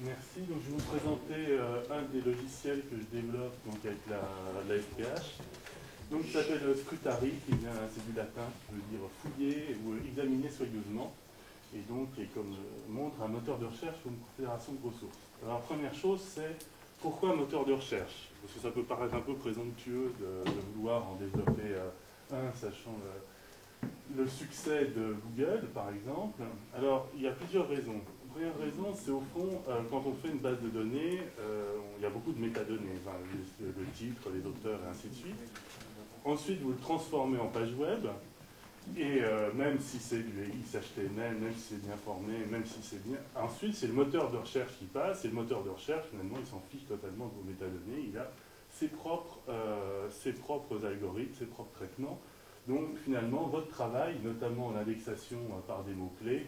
Merci. Donc, je vais vous présenter un des logiciels que je développe donc, avec la FPH. Donc, il s'appelle Scrutari, c'est du latin, qui veut dire fouiller ou examiner soigneusement. Et donc, et comme montre un moteur de recherche ou une confédération de ressources. Alors, la première chose, c'est pourquoi un moteur de recherche? Parce que ça peut paraître un peu présomptueux de vouloir en développer un, sachant le succès de Google, par exemple. Alors, il y a plusieurs raisons. La première raison, c'est au fond, quand on fait une base de données, il y a beaucoup de métadonnées, enfin, le titre, les auteurs, et ainsi de suite. Ensuite, vous le transformez en page web, et même si c'est du XHTML, même si c'est bien formé, même si c'est bien... Ensuite, c'est le moteur de recherche qui passe, et le moteur de recherche, finalement, il s'en fiche totalement de vos métadonnées, il a ses propres algorithmes, ses propres traitements. Donc, finalement, votre travail, notamment en indexation par des mots-clés,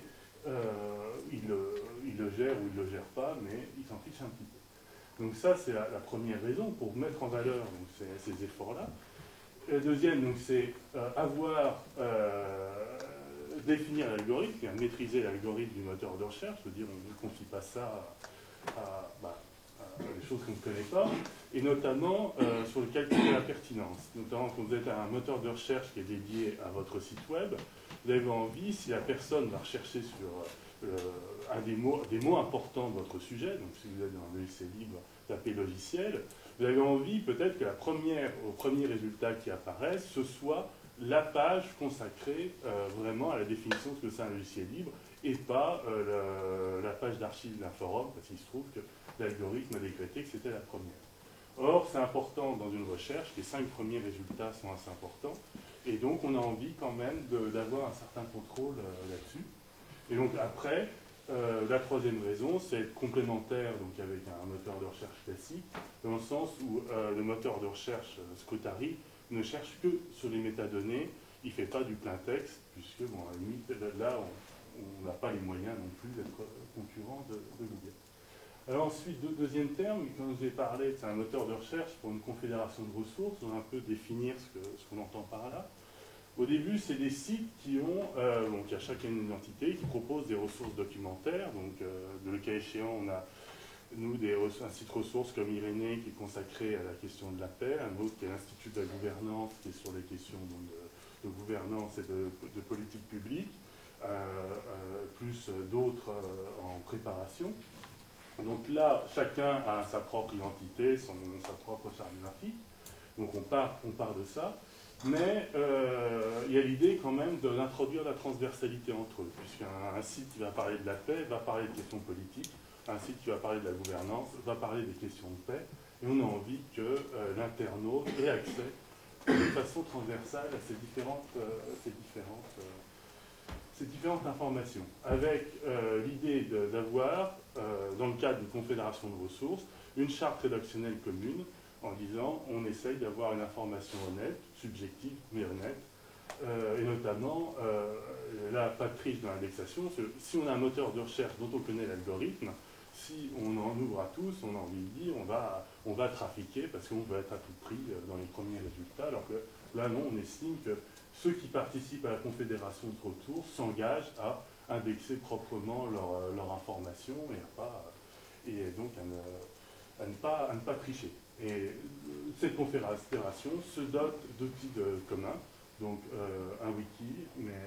il le gère ou il ne le gère pas, mais il s'en fiche un petit peu. Donc ça, c'est la première raison pour mettre en valeur donc, ces efforts-là. La deuxième, donc, c'est définir l'algorithme, maîtriser l'algorithme du moteur de recherche, c'est-à-dire on ne confie pas ça à des choses qu'on ne connaît pas, et notamment sur le calcul de la pertinence. Notamment quand vous êtes un moteur de recherche qui est dédié à votre site web, vous avez envie, si la personne va rechercher sur des mots importants de votre sujet, donc si vous êtes dans un logiciel libre, tapez logiciel, vous avez envie peut-être que au premier résultat qui apparaisse, ce soit la page consacrée vraiment à la définition de ce que c'est un logiciel libre et pas la page d'archives d'un forum, parce qu'il se trouve que l'algorithme a décrété que c'était la première. Or, c'est important dans une recherche, les 5 premiers résultats sont assez importants, et donc on a envie quand même d'avoir un certain contrôle là-dessus. Et donc après, la troisième raison, c'est être complémentaire donc avec un moteur de recherche classique, dans le sens où le moteur de recherche Scrutari ne cherche que sur les métadonnées, il ne fait pas du plein texte, puisque bon, à la limite, là, on n'a pas les moyens non plus d'être concurrent de Google. Alors ensuite, deuxième terme, quand je vous ai parlé, c'est un moteur de recherche pour une confédération de ressources, on va un peu définir ce qu'on entend par là. Au début, c'est des sites qui ont, donc il y a chacun une entité qui propose des ressources documentaires. Donc, le cas échéant, on a, nous, un site ressources comme Irénée qui est consacré à la question de la paix, un autre qui est l'Institut de la gouvernance qui est sur les questions donc, de gouvernance et de politique publique, plus d'autres en préparation. Donc là, chacun a sa propre identité, sa propre charte graphique. Donc on part de ça. Mais il y a l'idée quand même d'introduire la transversalité entre eux, puisqu'un site qui va parler de la paix va parler de questions politiques, un site qui va parler de la gouvernance va parler des questions de paix, et on a envie que l'internaute ait accès de façon transversale à ces différentes informations, avec l'idée d'avoir, dans le cadre d'une confédération de ressources, une charte rédactionnelle commune, en disant on essaye d'avoir une information honnête, subjective, mais honnête, et notamment, là, pas de triche dans l'indexation, si on a un moteur de recherche dont on connaît l'algorithme, si on en ouvre à tous, on a envie de dire, on va trafiquer parce qu'on veut être à tout prix dans les premiers résultats, alors que là, non, on estime que ceux qui participent à la confédération de ressources s'engagent à indexer proprement leur information et donc à ne pas tricher. Et cette confédération se dote d'outils communs, donc un wiki, mais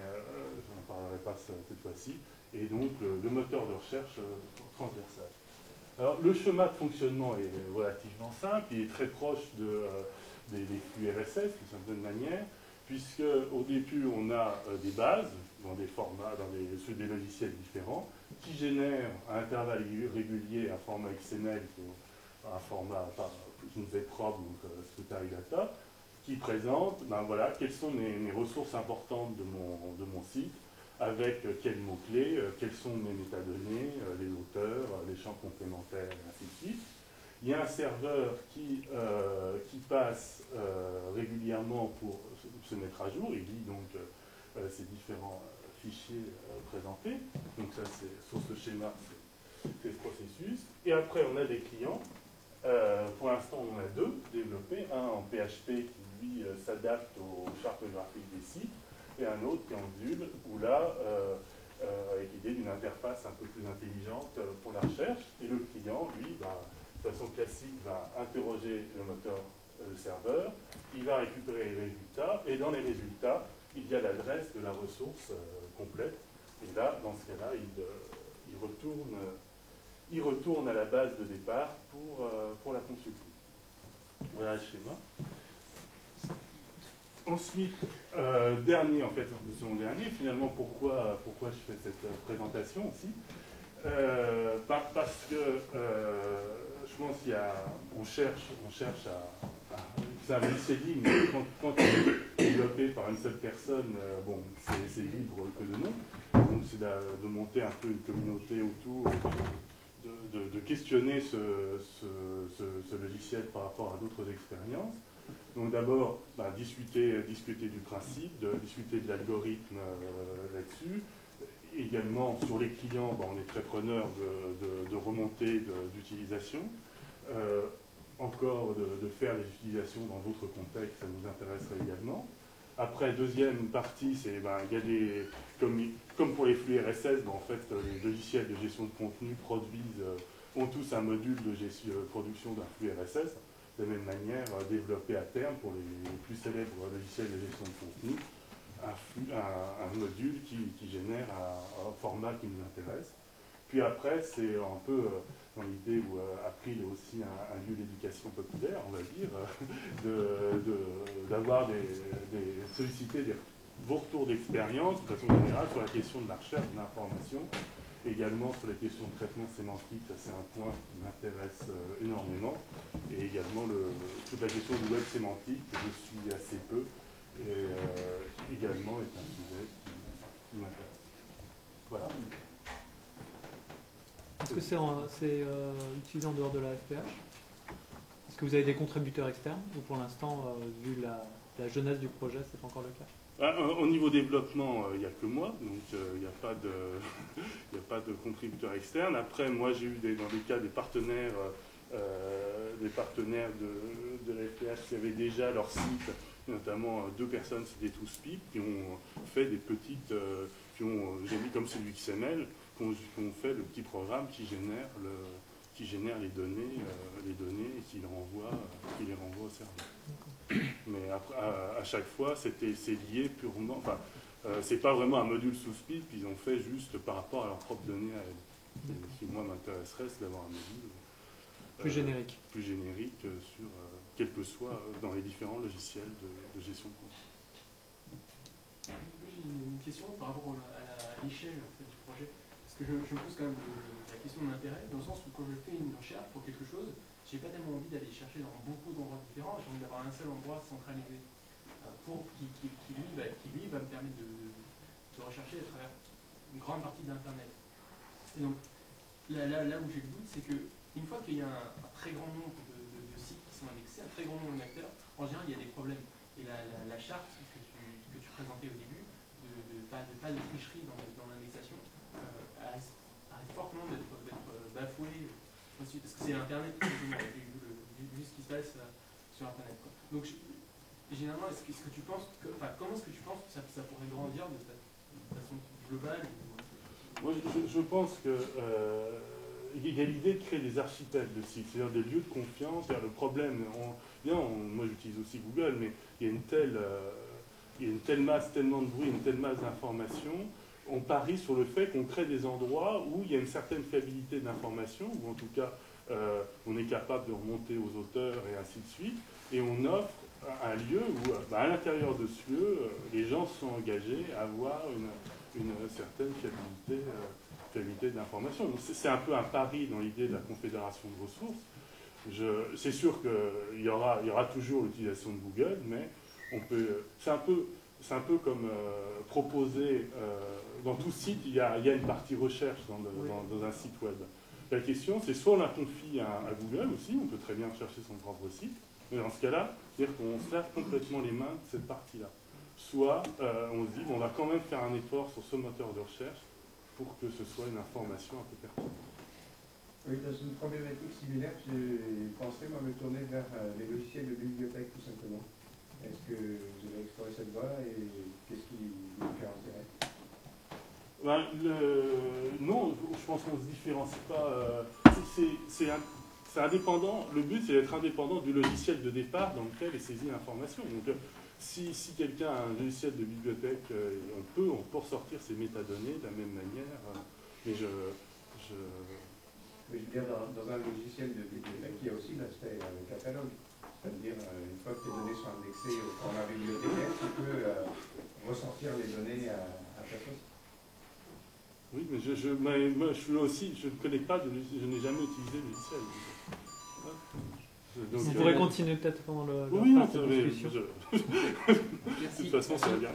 je n'en parlerai pas cette fois-ci, et donc le moteur de recherche transversal. Alors le schéma de fonctionnement est relativement simple, il est très proche des flux RSS d'une certaine manière, puisque au début on a des bases dans des formats, sur des logiciels différents, qui génèrent à intervalles réguliers un format XML, un format une VPROB, donc Scrutari Data, qui présente voilà, quelles sont mes ressources importantes de mon site, avec quels mots-clés, quelles sont mes métadonnées, les auteurs, les champs complémentaires, et ainsi de suite. Il y a un serveur qui passe régulièrement pour se mettre à jour, il lit donc ces différents fichiers présentés. Donc ça, c'est sur ce schéma, c'est le processus. Et après, on a des clients. Pour l'instant, on en a 2 développés, un en PHP qui, lui, s'adapte aux chartes graphiques des sites, et un autre qui est en Vue, où là, avec l'idée d'une interface un peu plus intelligente pour la recherche. Et le client, lui, de façon classique, va interroger le moteur, le serveur, il va récupérer les résultats, et dans les résultats, il y a l'adresse de la ressource complète. Et là, dans ce cas-là, il retourne à la base de départ pour la consulter. Voilà le schéma. Ensuite, dernier, en fait, son dernier, finalement, pourquoi je fais cette présentation aussi parce que je pense qu'on cherche à c'est un logiciel libre, mais quand il est développé par une seule personne, bon, c'est libre que de nom. Donc c'est de monter un peu une communauté autour, de questionner ce logiciel par rapport à d'autres expériences. Donc d'abord, discuter du principe, discuter de l'algorithme là-dessus. Également, sur les clients, on est très preneur de remontées d'utilisation. Encore de faire les utilisations dans d'autres contextes, ça nous intéresserait également. Après, deuxième partie, c'est il y a des, comme pour les flux RSS, en fait, les logiciels de gestion de contenu ont tous un module de production d'un flux RSS. De la même manière, développer à terme, pour les plus célèbres logiciels de gestion de contenu, un module qui génère un format qui nous intéresse. Puis après, c'est un peu dans l'idée où April est aussi un lieu d'éducation populaire, on va dire, d'avoir solliciter vos retours d'expérience, de façon générale, sur la question de la recherche de l'information, également sur la question de traitement sémantique, ça c'est un point qui m'intéresse énormément, et également toute la question du web sémantique, que je suis assez peu, et également est un sujet qui m'intéresse. Voilà. Est-ce que c'est utilisé en dehors de la FPH? Est-ce que vous avez des contributeurs externes? Ou pour l'instant, vu la jeunesse du projet, c'est pas encore le cas? Au niveau développement, il n'y a que moi, donc il n'y a pas de contributeurs externes. Après, moi, j'ai eu dans des cas des partenaires de la FPH qui avaient déjà leur site, notamment deux personnes, c'était TwoSpeak, qui ont fait des petites, j'ai mis comme c'est du XML, qui ont fait le petit programme qui génère les données et qui les renvoie au serveur. Mais après, à chaque fois, c'est lié purement. Enfin, c'est pas vraiment un module sous speed qu'ils ont fait juste par rapport à leurs propres données à elles. Ce qui, moi, m'intéresserait, c'est d'avoir un module plus générique. Plus générique sur quel que soit dans les différents logiciels de gestion de compte. J'ai une question par rapport à l'échelle en fait, du projet. Parce que je me pose quand même la question de l'intérêt, dans le sens où quand je fais une recherche pour quelque chose, j'ai pas tellement envie d'aller chercher dans beaucoup d'endroits différents, j'ai envie d'avoir un seul endroit centralisé qui lui va me permettre de rechercher à travers une grande partie de l'Internet. Et donc là où j'ai le doute, c'est qu'une fois qu'il y a un très grand nombre de sites qui sont indexés, un très grand nombre d'acteurs, en général il y a des problèmes. Et la charte que tu présentais au début, pas de tricherie dans l'indexation, arrête fortement d'être bafouée, parce que c'est Internet, vu ce qui se passe sur Internet. Quoi. Donc, généralement, comment est-ce que tu penses que ça pourrait grandir de façon globale? Moi, je pense que il y a l'idée de créer des archipels de sites, c'est-à-dire des lieux de confiance. Le problème, moi j'utilise aussi Google, mais il y a une telle masse, tellement de bruit, une telle masse d'informations. On parie sur le fait qu'on crée des endroits où il y a une certaine fiabilité d'information, ou en tout cas on est capable de remonter aux auteurs et ainsi de suite, et on offre un lieu où, à l'intérieur de ce lieu, les gens sont engagés à avoir une certaine fiabilité de l'information. C'est un peu un pari dans l'idée de la confédération de ressources. C'est sûr qu'il y aura toujours l'utilisation de Google, mais c'est un peu comme proposer, dans tout site, il y a une partie recherche dans un site web. La question, c'est soit on la confie à Google aussi, on peut très bien chercher son propre site, mais dans ce cas-là, c'est-à-dire qu'on se lave complètement les mains de cette partie-là. Soit on se dit, on va quand même faire un effort sur ce moteur de recherche pour que ce soit une information un peu pertinente. Oui, dans une problématique similaire, j'ai pensé me tourner vers les logiciels de bibliothèque tout simplement. Est-ce que vous avez exploré cette voie et qu'est-ce qui vous fait intérêt? Non, je pense qu'on ne se différencie pas. C'est indépendant. Le but, c'est d'être indépendant du logiciel de départ dans lequel est saisie l'information. Donc, si quelqu'un a un logiciel de bibliothèque, on peut ressortir ces métadonnées de la même manière. Mais Mais je veux dire, dans un logiciel de bibliothèque, il y a aussi l'aspect catalogue. C'est-à-dire, une fois que les données sont indexées au format bibliothécaire, tu peux ressortir les données à ta sauce. oui, mais moi, je suis aussi, je ne connais pas, je n'ai jamais utilisé le logiciel. Donc, Vous pourrez continuer peut-être pendant le oui, non, la mais discussion. de toute façon, c'est bien.